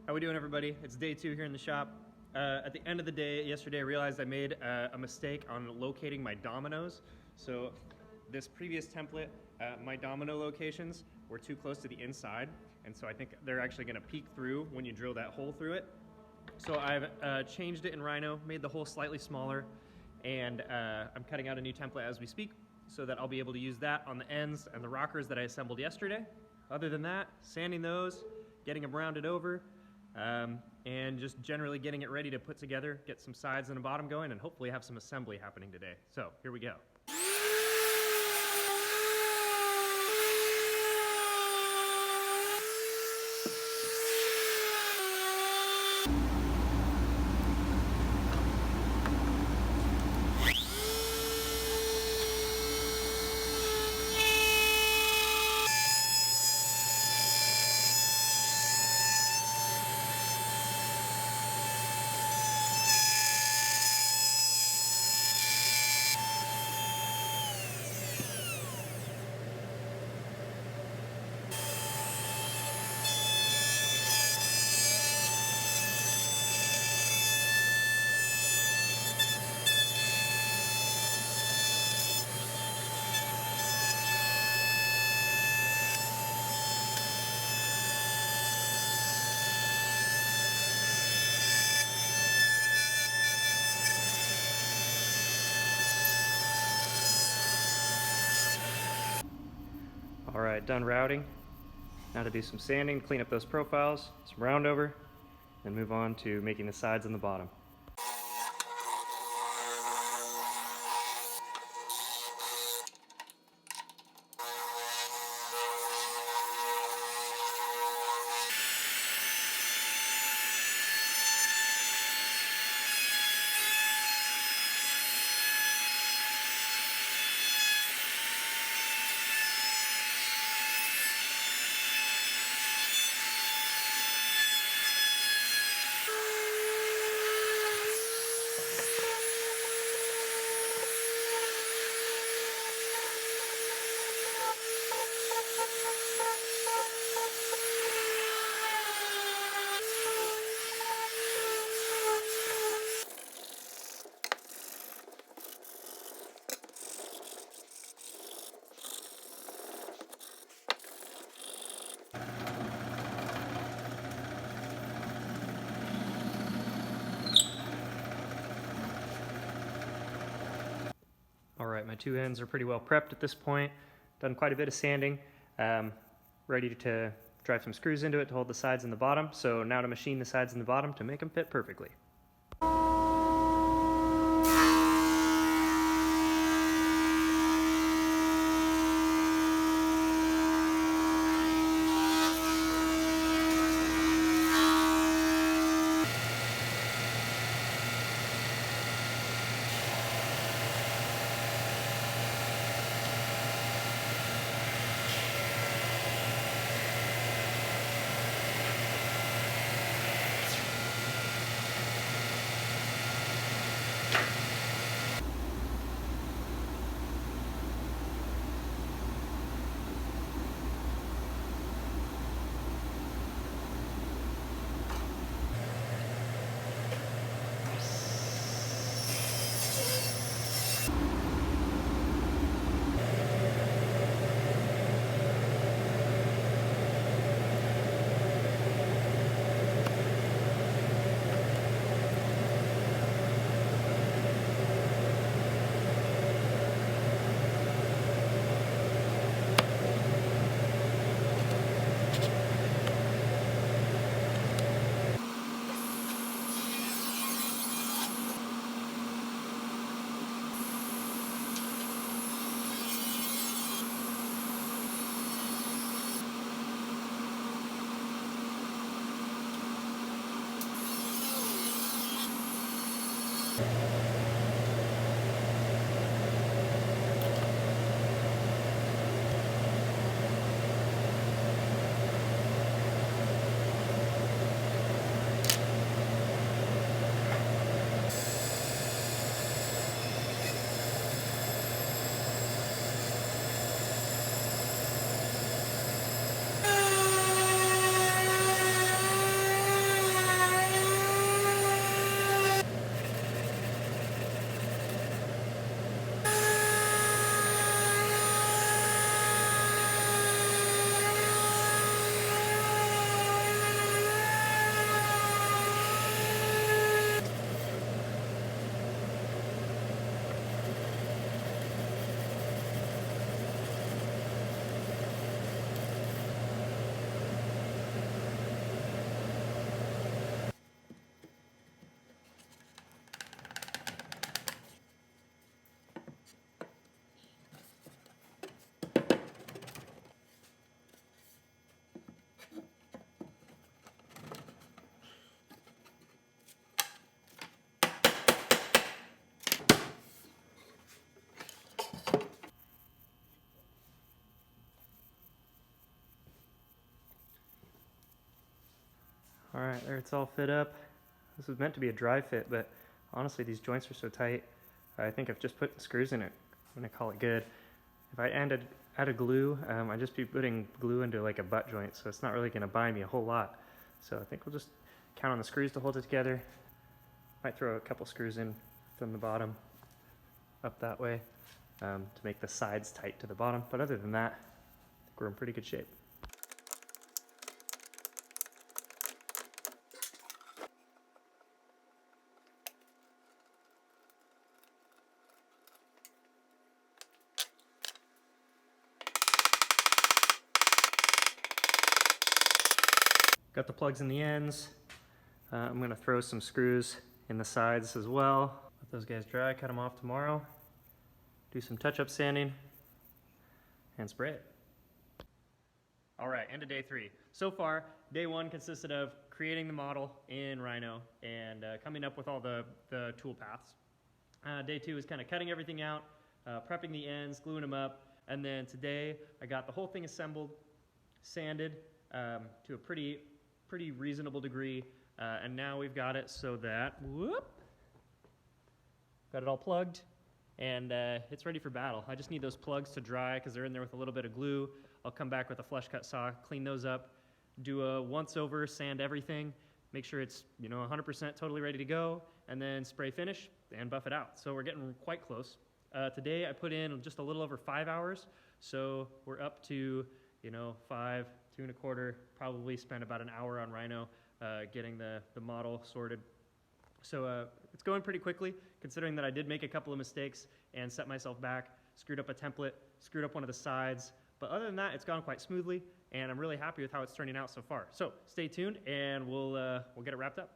How we doing, everybody? It's day 2 here in the shop. At the end of the day yesterday, I realized I made a mistake on locating my dominoes. So this previous template, my domino locations were too close to the inside, and so I think they're actually going to peek through when you drill that hole through it. So I've changed it in Rhino, made the hole slightly smaller, and I'm cutting out a new template as we speak so that I'll be able to use that on the ends and the rockers that I assembled yesterday. Other than that, sanding those, getting them rounded over, and just generally getting it ready to put together, get some sides and a bottom going, and hopefully have some assembly happening today. So here we go. All right, done routing. Now to do some sanding, clean up those profiles, some round over, and move on to making the sides and the bottom. All right, my two ends are pretty well prepped at this point. Done quite a bit of sanding. Ready to drive some screws into it to hold the sides and the bottom. So now to machine the sides and the bottom to make them fit perfectly. right, there it's all fit up. This was meant to be a dry fit, but honestly these joints are so tight. I think I've just put the screws in it. I'm gonna call it good. If I added glue, I'd just be putting glue into like a butt joint, so it's not really gonna buy me a whole lot. So I think we'll just count on the screws to hold it together. Might throw a couple screws in from the bottom up that way to make the sides tight to the bottom. But other than that, I think we're in pretty good shape. Got the plugs in the ends. I'm gonna throw some screws in the sides as well. Let those guys dry, cut them off tomorrow. Do some touch-up sanding and spray it. All right, end of day 3. So far, day 1 consisted of creating the model in Rhino and coming up with all the tool paths. Day 2 is kind of cutting everything out, prepping the ends, gluing them up, and then today I got the whole thing assembled, sanded to a pretty reasonable degree, and now we've got it so that, got it all plugged, and it's ready for battle. I just need those plugs to dry because they're in there with a little bit of glue. I'll come back with a flush cut saw, clean those up, do a once over, sand everything, make sure it's 100% totally ready to go, and then spray finish and buff it out. So we're getting quite close. Today I put in just a little over 5 hours, so we're up to 5, 2 1/4, probably spent about an hour on Rhino getting the model sorted. So it's going pretty quickly, considering that I did make a couple of mistakes and set myself back, screwed up a template, screwed up one of the sides. But other than that, it's gone quite smoothly, and I'm really happy with how it's turning out so far. So stay tuned, and we'll get it wrapped up.